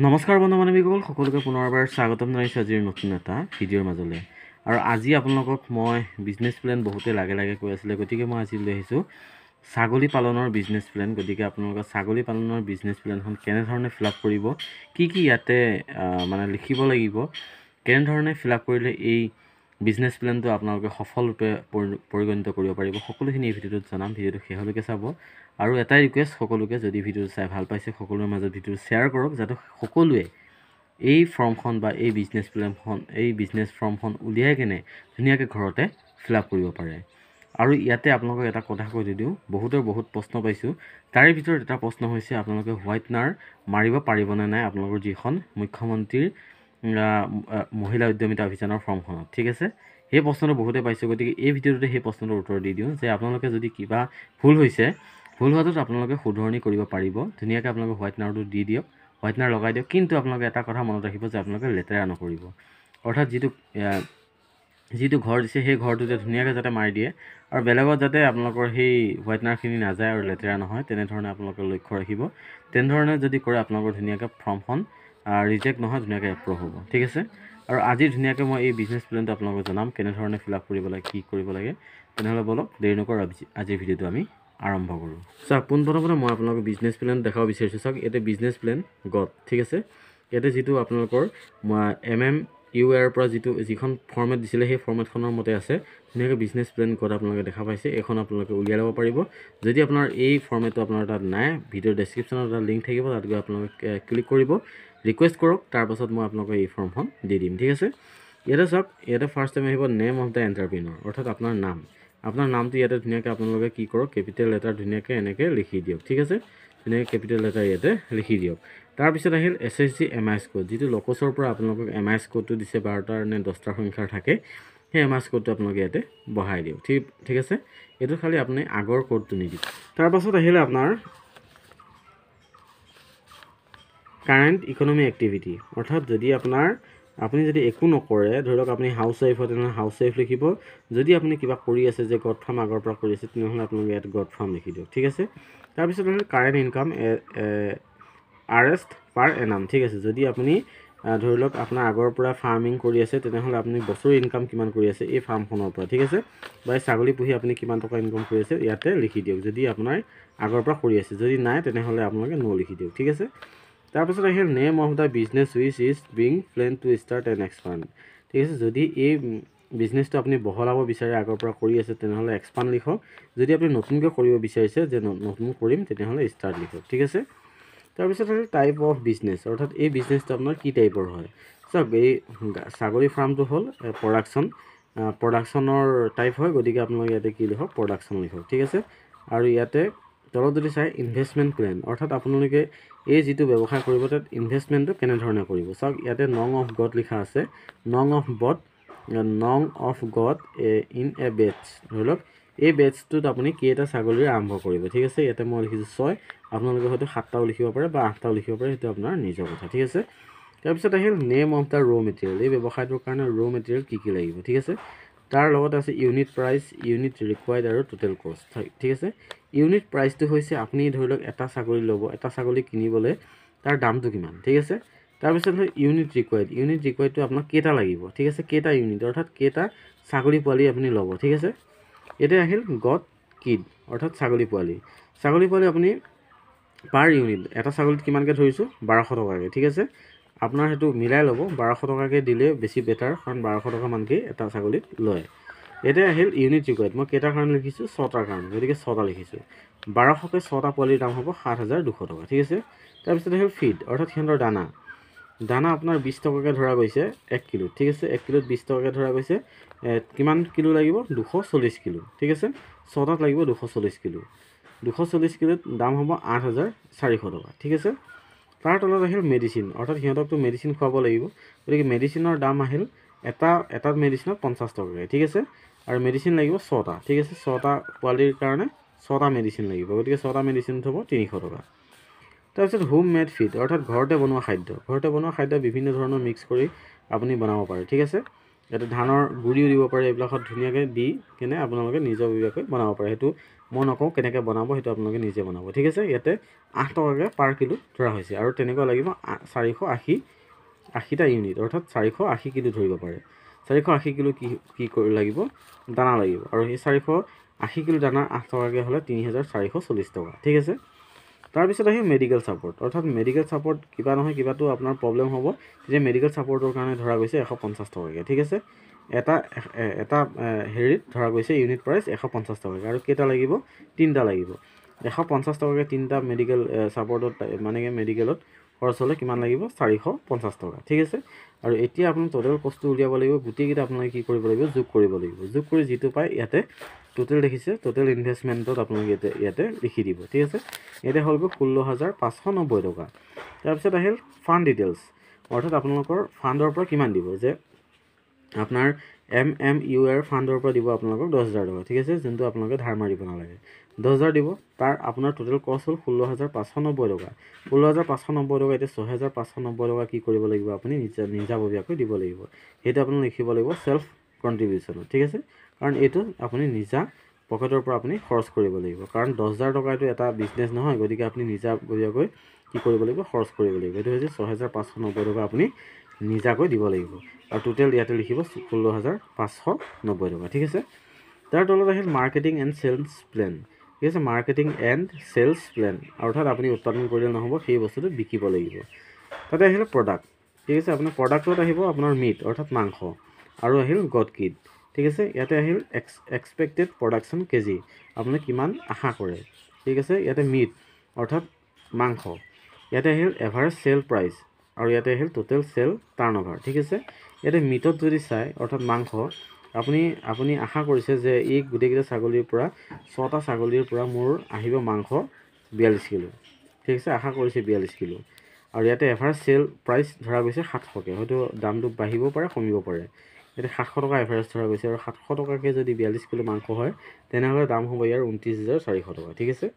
নমস্কাৰ বন্ধু বান্ধৱীসকল, সকলোকে পুনৰবাৰ স্বাগতম জনাইছোঁ আজিৰ নতুন এটা ভিডিঅ'ৰ মাজলৈ। আৰু আজি আপোনালোকক মই বিজনেছ প্লেন বহুতে লাগে কৈ আছিলে, গতিকে মই আজি লৈ আহিছোঁ ছাগলী পালনৰ বিজনেছ প্লেন। গতিকে আপোনালোকে ছাগলী পালনৰ বিজনেছ প্লেনখন কেনেধৰণে ফিল আপ কৰিব, কি ইয়াতে মানে লিখিব লাগিব, কেনেধৰণে ফিল আপ কৰিলে এই বিজনেছ প্লেনটো আপোনালোকে সফলৰূপে পৰিগণিত কৰিব পাৰিব, সকলোখিনি এই ভিডিঅ'টোত জনাম। ভিডিঅ'টো শেষলৈকে চাব। আৰু এটাই ৰিকুৱেষ্ট, সকলোকে যদি ভিডিঅ'টো চাই ভাল পাইছে সকলোৰে মাজত ভিডিঅ'টো শ্বেয়াৰ কৰক, যাতে সকলোৱে এই ফৰ্মখন বা এই বিজনেছ প্লেনখন, এই বিজনেছ ফৰ্মখন উলিয়াই কেনে ধুনীয়াকৈ ঘৰতে ফিল আপ কৰিব পাৰে। আৰু ইয়াতে আপোনালোকক এটা কথা কৈ দিওঁ, বহুত প্ৰশ্ন পাইছোঁ। তাৰে ভিতৰত এটা প্ৰশ্ন হৈছে আপোনালোকে হোৱাইটনাৰ মাৰিব পাৰিবনে নাই আপোনালোকৰ যিখন মুখ্যমন্ত্ৰীৰ মহিলা উদ্যমিতা অভিযানৰ ফৰ্মখনত। ঠিক আছে, সেই প্ৰশ্নটো বহুতে পাইছোঁ। গতিকে এই ভিডিঅ'টোতে সেই প্ৰশ্নটোৰ উত্তৰ দি দিওঁ যে আপোনালোকে যদি কিবা ভুল হৈছে, ভুল হোৱাটোত আপোনালোকে শুধৰণি কৰিব পাৰিব। ধুনীয়াকৈ আপোনালোকে হোৱাইটনাৰটো দি দিয়ক, হোৱাইটনাৰ লগাই দিয়ক। কিন্তু আপোনালোকে এটা কথা মনত ৰাখিব যে আপোনালোকে লেতেৰা নকৰিব। অৰ্থাৎ যিটো ঘৰ দিছে সেই ঘৰটোতে ধুনীয়াকৈ যাতে মাৰি দিয়ে, আৰু বেলেগত যাতে আপোনালোকৰ সেই হোৱাইটনাৰখিনি নাযায় আৰু লেতেৰা নহয়, তেনেধৰণে আপোনালোকে লক্ষ্য ৰাখিব। তেনেধৰণে যদি কৰে আপোনালোকৰ ধুনীয়াকৈ ফৰ্মখন ৰিজেক্ট নহয়, ধুনীয়াকৈ এপ্ৰুভ হ'ব। ঠিক আছে, আৰু আজি ধুনীয়াকৈ মই এই বিজনেছ প্লেনটো আপোনালোকক জনাম কেনেধৰণে ফিল আপ কৰিব লাগে, কি কৰিব লাগে। তেনেহ'লে বলক দেৰি নকৰোঁ, আজিৰ ভিডিঅ'টো আমি আৰম্ভ কৰোঁ। চাওক, পোনপ্ৰথমতে মই আপোনালোকক বিজনেছ প্লেন দেখাব বিচাৰিছোঁ। চাওক, ইয়াতে বিজনেছ প্লেন গত। ঠিক আছে, ইয়াতে যিটো আপোনালোকৰ MMUR পৰা যিখন ফৰ্মেট দিছিলে সেই ফৰ্মেটখনৰ মতে আছে। ধুনীয়াকৈ বিজনেছ প্লেন গত আপোনালোকে দেখা পাইছে। এইখন আপোনালোকে উলিয়াই ল'ব পাৰিব। যদি আপোনাৰ এই ফৰ্মেটটো আপোনাৰ তাত নাই, ভিডিঅ'ৰ ডেছক্ৰিপশ্যনত এটা লিংক থাকিব, তাত গৈ আপোনালোকে ক্লিক কৰিব, ৰিকুৱেষ্ট কৰক, তাৰপাছত মই আপোনালোকক এই ফৰ্মখন দি দিম। ঠিক আছে, ইয়াতে চাওক, ইয়াতে ফাৰ্ষ্ট টাইম আহিব নেম অফ দ্য এণ্টাৰপ্ৰিনৰ, অৰ্থাৎ আপোনাৰ নাম। আপোনাৰ নামটো ইয়াতে ধুনীয়াকৈ আপোনালোকে কি কৰক, কেপিটেল লেটাৰ ধুনীয়াকৈ এনেকৈ লিখি দিয়ক। ঠিক আছে, ধুনীয়াকৈ কেপিটেল লেটাৰ ইয়াতে লিখি দিয়ক। তাৰপিছত আহিল SSG MIS কোড, যিটো লকছৰ পৰা আপোনালোকক MIS কোডটো দিছে, 12টাৰ নে 10টাৰ সংখ্যাৰ থাকে। সেই MIS কোডটো আপোনালোকে ইয়াতে বহাই দিয়ক। ঠিক আছে, এইটো খালি আপুনি আগৰ কোডটো নিদিব। তাৰপাছত আহিলে আপোনাৰ কাৰেণ্ট ইকনমি এক্টিভিটি, অৰ্থাৎ যদি আপুনি যদি একো নকৰে, ধৰি লওক আপুনি হাউচ ৱাইফ হয়, তেনেহ'লে হাউচ ৱাইফ লিখিব। যদি আপুনি কিবা কৰি আছে, যে গড ফাৰ্ম আগৰ পৰা কৰি আছে, তেনেহ'লে আপোনালোকে ইয়াত গড ফাৰ্ম লিখি দিয়ক। ঠিক আছে, তাৰপিছত আহিলে কাৰেণ্ট ইনকাম আৰেষ্ট পাৰ এনাম। ঠিক আছে, যদি আপুনি ধৰি লওক আপোনাৰ আগৰ পৰা ফাৰ্মিং কৰি আছে, তেনেহ'লে আপুনি বছৰি ইনকাম কিমান কৰি আছে এই ফাৰ্মখনৰ পৰা। ঠিক আছে, বা এই ছাগলী পুহি আপুনি কিমান টকা ইনকাম কৰি আছে ইয়াতে লিখি দিয়ক, যদি আপোনাৰ আগৰ পৰা কৰি আছে। যদি নাই, তেনেহ'লে আপোনালোকে ন' লিখি দিয়ক। ঠিক আছে, তাৰপিছত আহিল name of the business which is being plan to start and expand. ঠিক আছে, যদি এই বিজনেছটো আপুনি বহলাব বিচাৰে, আগৰ পৰা কৰি আছে, তেনেহ'লে এক্সপাণ্ড লিখক। যদি আপুনি নতুনকৈ কৰিব বিচাৰিছে, যে নতুন কৰিম, তেনেহ'লে ষ্টাৰ্ট লিখক। ঠিক আছে, তাৰপিছত আহিল টাইপ অফ বিজনেছ, অৰ্থাৎ এই বিজনেছটো আপোনাৰ কি টাইপৰ হয়। চাওক, এই ছাগলী ফাৰ্মটো হ'ল প্ৰডাকশ্যনৰ টাইপ হয়। গতিকে আপোনালোকে ইয়াতে কি লিখক, প্ৰডাকশ্যন লিখক। ঠিক আছে, আৰু ইয়াতে তলত যদি চাই ইনভেষ্টমেণ্ট প্লেন, অৰ্থাৎ আপোনালোকে এই যিটো ব্যৱসায় কৰিব, তাত ইনভেষ্টমেণ্টটো কেনেধৰণে কৰিব। চাওক, ইয়াতে নং অফ গড লিখা আছে, নং of good in a batches. ধৰি লওক এই বেটছটোত আপুনি কেইটা ছাগলীৰ আৰম্ভ কৰিব। ঠিক আছে, ইয়াতে মই লিখিছোঁ 6, আপোনালোকে হয়তো 7টাও লিখিব পাৰে বা 8টাও লিখিব পাৰে, সেইটো আপোনাৰ নিজৰ কথা। ঠিক আছে, তাৰপিছত আহিল নেম অফ দ্য ৰ' মেটেৰিয়েল, এই ব্যৱসায়টোৰ কাৰণে ৰ' মেটেৰিয়েল কি লাগিব। ঠিক আছে, তাৰ লগতে আছে ইউনিট প্ৰাইচ, ইউনিট ৰিকুৱাৰ্ড আৰু টোটেল কষ্ট। ঠিক আছে, ইউনিট প্ৰাইচটো হৈছে আপুনি ধৰি লওক এটা ছাগলী ল'ব, এটা ছাগলী কিনিবলৈ তাৰ দামটো কিমান। ঠিক আছে, তাৰপিছত হ'ল ইউনিট ৰিকুৱাৰ্ডটো আপোনাক কেইটা লাগিব। ঠিক আছে, কেইটা ইউনিট, অৰ্থাৎ কেইটা ছাগলী পোৱালি আপুনি ল'ব। ঠিক আছে, এতিয়া আহিল গড কিড, অৰ্থাৎ ছাগলী পোৱালি আপুনি পাৰ ইউনিট, এটা ছাগলীত কিমানকৈ ধৰিছোঁ, 1200 টকাকৈ। ঠিক আছে, আপোনাৰ সেইটো মিলাই ল'ব, 1200 টকাকৈ দিলে বেছি বেটাৰ, কাৰণ 1200 টকামানকৈ এটা ছাগলীত লয়। এতিয়া আহিল ইউনিট ৰিকুৱাৰ্ড, মই কেইটাৰ কাৰণে লিখিছোঁ, 6টাৰ কাৰণে, গতিকে 6টা লিখিছোঁ। 1200কৈ 6টা পোৱালিৰ দাম হ'ব 7200 টকা। ঠিক আছে, তাৰপিছত আহিল ফিড, অৰ্থাৎ সিহঁতৰ দানা আপোনাৰ 20 টকাকৈ ধৰা গৈছে 1 কিলোত। ঠিক আছে, 1 কিলোত 20 টকাকৈ ধৰা গৈছে। কিমান কিলো লাগিব, 240 কিলো। ঠিক আছে, 6টাত লাগিব 240 কিলো। 240 কিলোত দাম হ'ব 8400 টকা। ঠিক আছে, তাৰ তলত আহিল মেডিচিন, অৰ্থাৎ সিহঁতকতো মেডিচিন খুৱাব লাগিব, গতিকে মেডিচিনৰ দাম আহিল এটাত মেডিচিনত 50 টকাকৈ। ঠিক আছে, আৰু মেডিচিন লাগিব 6টা। ঠিক আছে, 6টা পোৱালিৰ কাৰণে 6টা মেডিচিন লাগিব, গতিকে 6টা মেডিচিনত হ'ব 300 টকা। তাৰপিছত হোম মেড ফিড, অৰ্থাৎ ঘৰতে বনোৱা খাদ্য বিভিন্ন ধৰণৰ মিক্স কৰি আপুনি বনাব পাৰে। ঠিক আছে, ইয়াতে ধানৰ গুড়িও দিব পাৰে, এইবিলাকত ধুনীয়াকৈ দি কিনে আপোনালোকে নিজাববীয়াকৈ বনাব পাৰে। সেইটো মই নকওঁ কেনেকৈ বনাব, সেইটো আপোনালোকে নিজে বনাব, ঠিক আছে। ইয়াতে 8 টকাকৈ পাৰ কিলো ধৰা হৈছে, আৰু তেনেকুৱা লাগিব 480টা ইউনিট, অৰ্থাৎ 480 কিলো ধৰিব পাৰে। 480 কিলো কি লাগিব, দানা লাগিব, আৰু সেই 480 কিলো দানা 8 টকাকৈ হ'লে 3440 টকা, ঠিক আছে। তাৰপিছত আহিল মেডিকেল ছাপৰ্ট, অৰ্থাৎ মেডিকেল ছাপৰ্ট কিবা নহয় কিবাটো আপোনাৰ প্ৰব্লেম হ'ব, তেতিয়া মেডিকেল ছাপৰ্টৰ কাৰণে ধৰা গৈছে 150 টকাকৈ, ঠিক আছে। এটা হেৰিত ধৰা গৈছে ইউনিট প্ৰাইচ 150 টকাকৈ, আৰু কেইটা লাগিব, 3টা লাগিব। 150 টকাকৈ 3টা মেডিকেল ছাপৰ্টত মানে মেডিকেলত খৰচ হ'লে কিমান লাগিব, 450 টকা, ঠিক আছে। আৰু এতিয়া আপুনি টোটেল কষ্টটো উলিয়াব লাগিব, গোটেইকেইটা আপোনালোকে কি কৰিব লাগিব, যোগ কৰিব লাগিব। যোগ কৰি যিটো পায় ইয়াতে টোটেল দেখিছে, টোটেল ইনভেষ্টমেণ্টত আপোনালোকে ইয়াতে লিখি দিব, ঠিক আছে। ইয়াতে হ'ল 16,590 টকা। তাৰপিছত আহিল ফাণ্ড ডিটেইলছ, অৰ্থাৎ আপোনালোকৰ ফাণ্ডৰ পৰা কিমান দিব, যে আপোনাৰ MMUR ফাণ্ডৰ পৰা দিব আপোনালোকক 10,000 টকা, ঠিক আছে, যোনটো আপোনালোকে ধাৰ মাৰিব নালাগে, 10,000 দিব। তাৰ আপোনাৰ টোটেল কষ্ট হ'ল 16,590 টকা। 16,590 টকা, এতিয়া 6,590 টকা কি কৰিব লাগিব, আপুনি নিজাববীয়াকৈ দিব লাগিব। সেইটো আপুনি লিখিব লাগিব চেল্ফ কণ্ট্ৰিবিউশ্যনত, ঠিক আছে, কাৰণ এইটো আপুনি নিজা পকেটৰ পৰা আপুনি খৰচ কৰিব লাগিব, কাৰণ 10,000 টকা এইটো এটা বিজনেছ নহয়, গতিকে আপুনি নিজাববীয়াকৈ কি কৰিব লাগিব, খৰচ কৰিব লাগিব। এইটো হৈছে 6,590 টকা আপুনি নিজাকৈ দিব লাগিব, আৰু টোটেল ইয়াতে লিখিব 16,590 টকা, ঠিক আছে। তাৰ তলত আহিল মাৰ্কেটিং এণ্ড চেলছ প্লেন, ঠিক আছে, মাৰ্কেটিং এণ্ড চেলছ প্লেন, অৰ্থাৎ আপুনি উৎপাদন কৰিলে নহ'ব, সেই বস্তুটো বিকিব লাগিব। তাতে আহিল প্ৰডাক্ট, ঠিক আছে, আপোনাৰ প্ৰডাক্টত আহিব আপোনাৰ মিট, অৰ্থাৎ মাংস, আৰু আহিল গড কিড, ঠিক আছে। ইয়াতে আহিল এক্সপেক্টেড প্ৰডাকশ্যন কেজি, আপুনি কিমান আশা কৰে, ঠিক আছে। ইয়াতে মিট অৰ্থাৎ মাংস, ইয়াতে আহিল এভাৰেজ চেল প্ৰাইচ, আৰু ইয়াতে আহিল টোটেল চেল টাৰ্ণঅভাৰ, ঠিক আছে। ইয়াতে মিটত যদি চাই, অৰ্থাৎ মাংস, আপুনি আশা কৰিছে যে এই গোটেইকেইটা ছাগলীৰ পৰা 6টা ছাগলীৰ পৰা মোৰ আহিব মাংস 42 কিলো, ঠিক আছে, আশা কৰিছে 42 কিলো। আৰু ইয়াতে এভাৰেজ চেল প্ৰাইচ ধৰা গৈছে 700কৈ, হয়তো দামটো বাঢ়িব পাৰে কমিব পাৰে। ইয়াতে 700 টকা এভাৰেজ ধৰা গৈছে, আৰু 700 টকাকৈ যদি 42 কিলো মাংস হয়, তেনেহ'লে দাম হ'ব ইয়াৰ 29,400 টকা, ঠিক আছে।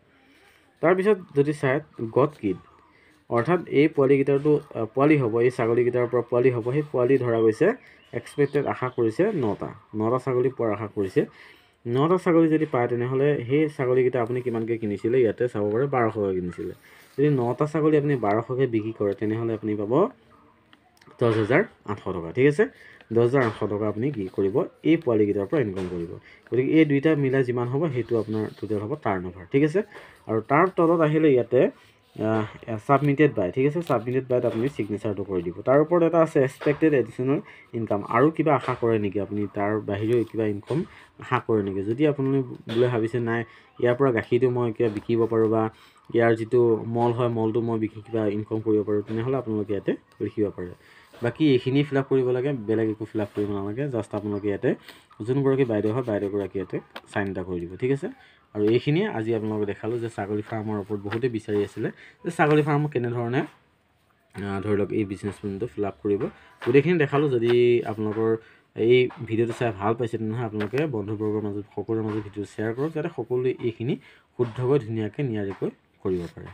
তাৰপিছত যদি চাই গড কিড, অৰ্থাৎ এই পোৱালিকেইটাৰটো পোৱালি হ'ব, এই ছাগলীকেইটাৰ পৰা পোৱালি হ'ব, সেই পোৱালি ধৰা গৈছে এক্সপেক্টেড আশা কৰিছে 9টা ছাগলী পোৱাৰ আশা কৰিছে। 9টা ছাগলী যদি পায়, তেনেহ'লে সেই ছাগলীকেইটা আপুনি কিমানকৈ কিনিছিলে, ইয়াতে চাব পাৰে 1200কৈ কিনিছিলে। যদি 9টা ছাগলী আপুনি 1200কৈ বিক্ৰী কৰে, তেনেহ'লে আপুনি পাব 10,800 টকা, ঠিক আছে। 10,800 টকা আপুনি কি কৰিব, এই পোৱালিকেইটাৰ পৰা ইনকাম কৰিব। গতিকে এই দুইটা মিলাই যিমান হ'ব, সেইটো আপোনাৰ টোটেল হ'ব টাৰ্ণঅভাৰ, ঠিক আছে। আৰু তাৰ তলত আহিলে ইয়াতে ছাবমিটেড বাই, ঠিক আছে, ছাবমিটেড বাইত আপুনি ছিগনেচাৰটো কৰি দিব। তাৰ ওপৰত এটা আছে এক্সপেক্টেড এডিশ্যনেল ইনকাম, আৰু কিবা আশা কৰে নেকি আপুনি, তাৰ বাহিৰেও কিবা ইনকাম আশা কৰে নেকি। যদি আপুনি বোলে ভাবিছে নাই ইয়াৰ পৰা গাখীৰটো মই কিবা বিকিব পাৰোঁ, বা ইয়াৰ যিটো মল হয় মলটো মই বিকি কিবা ইনকাম কৰিব পাৰোঁ, তেনেহ'লে আপোনালোকে ইয়াতে লিখিব পাৰে। বাকী এইখিনি ফিল আপ কৰিব লাগে, বেলেগ একো ফিল আপ কৰিব নালাগে, জাষ্ট আপোনালোকে ইয়াতে যোনগৰাকী বাইদেউ হয় বাইদেউগৰাকী ইয়াতে চাইন এটা কৰি দিব, ঠিক আছে। আৰু এইখিনিয়ে আজি আপোনালোকক দেখালোঁ যে ছাগলী ফাৰ্মৰ ওপৰত বহুতেই বিচাৰি আছিলে যে ছাগলী ফাৰ্মক কেনেধৰণে ধৰি লওক এই বিজনেছ প্লেনটো ফিল আপ কৰিব, গোটেইখিনি দেখালোঁ। যদি আপোনালোকৰ এই ভিডিঅ'টো চাই ভাল পাইছে, তেনেহ'লে আপোনালোকে বন্ধুবৰ্গৰ মাজত সকলোৰে মাজত ভিডিঅ'টো শ্বেয়াৰ কৰক, যাতে সকলোৱে এইখিনি শুদ্ধকৈ ধুনীয়াকৈ নিয়াৰিকৈ কৰিব পাৰে।